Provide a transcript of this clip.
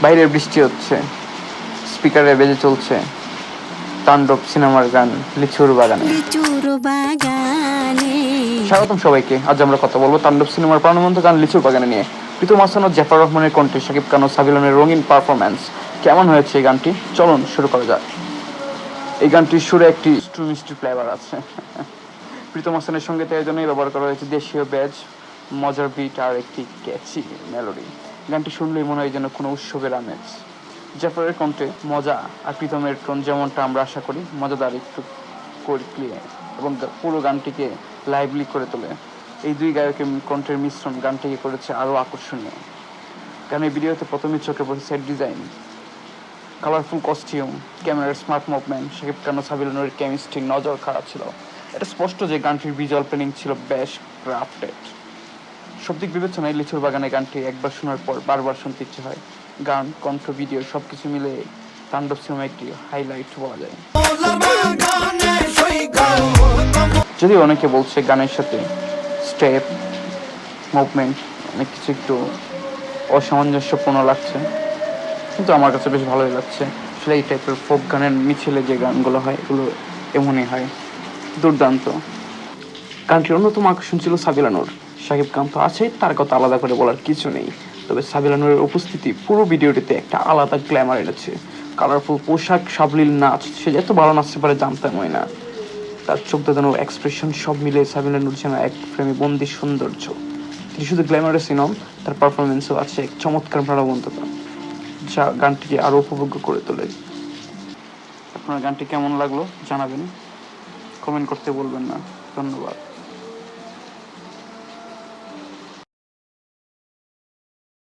বাইরে বৃষ্টি হচ্ছে, স্পিকারে বেজে চলছে তাণ্ডব সিনেমার গান লিচুর বাগানে। স্বাগতম সবাইকে। আজ আমরা কথা বলবো তাণ্ডব সিনেমার প্রাণবন্ত গান লিচুর বাগানে নিয়ে। প্রীতম হাসান ও জাফর রহমানের কণ্ঠে শাকিব খান ও সাবিলানের রঙিন পারফরম্যান্স। কেমন হয়েছে এই গানটি? চলুন শুরু করা যাক। এই গানটির সুরে একটি মিষ্টি ফ্লেভার আছে। প্রীতম হাসানের সঙ্গীতে এই জন্যই ব্যবহার করা হয়েছে দেশীয় ব্যাজ, মজার বিট আর একটি ক্যাচি মেলোডি। গানটি শুনলেই মনে হয় যেন কোনো উৎসবের আমেজ। জাফরের কণ্ঠে মজা আর প্রীতমের টোন যেমনটা আমরা আশা করি, মজাদার একটু ক্লিয়ার এবং পুরো গানটিকে লাইভলি করে তোলে। এই দুই গায়কের কণ্ঠের মিশ্রণ গানটিকে করেছে আরও আকর্ষণীয়। গানের ভিডিওতে প্রথমে চোখে পড়ে সেট ডিজাইন, কালারফুল কস্টিউম, ক্যামেরার স্মার্ট মুভমেন্ট, শাকিব খান ও সাবিলানের কেমিস্ট্রি নজর খারাপ ছিল। এটা স্পষ্ট যে গানটির ভিজুয়াল প্ল্যানিং ছিল বেশ ক্রাফটেড। সব দিক বিবেচনায় লিচুর বাগানে গানটি একবার শোনার পর বারবার শুনতে ইচ্ছে হয়। গান, কণ্ঠ, ভিডিও সবকিছু মিলে তাণ্ডব সিনেমা একটি হাইলাইট বলা যায়। যদিও অনেকে বলছে গানের সাথে স্টেপ, মুভমেন্ট অনেক কিছু একটু অসামঞ্জস্যপূর্ণ লাগছে, কিন্তু আমার কাছে বেশ ভালোই লাগছে। আসলে এই টাইপের ফোক গানের মিছিলে যে গানগুলো হয় এগুলো এমনই হয়, দুর্দান্ত। গানটির অন্যতম আকর্ষণ ছিল সাবিলানুর। শাকিব খান তো আছেই, তার কথা আলাদা করে বলার কিছু নেই, তবে সাবিলানুরের উপস্থিতি পুরো ভিডিওটিতে একটা আলাদা গ্ল্যামার এনেছে। কালারফুল পোশাক, সাবলীল নাচ, সে এত ভালো নাচতে পারে জানতামই না। তার চোখ দাদানো এক্সপ্রেশন সব মিলে সাবিলানুর যেন এক প্রেমে বন্দির সৌন্দর্য। তিনি শুধু গ্ল্যামারাসই নন, তার পারফরমেন্সও আছে এক চমৎকার প্রাণবন্ততা, যা গানটিকে আরও উপভোগ্য করে তোলে। আপনার গানটি কেমন লাগলো জানাবেন, কমেন্ট করতে বলবেন না। ধন্যবাদ।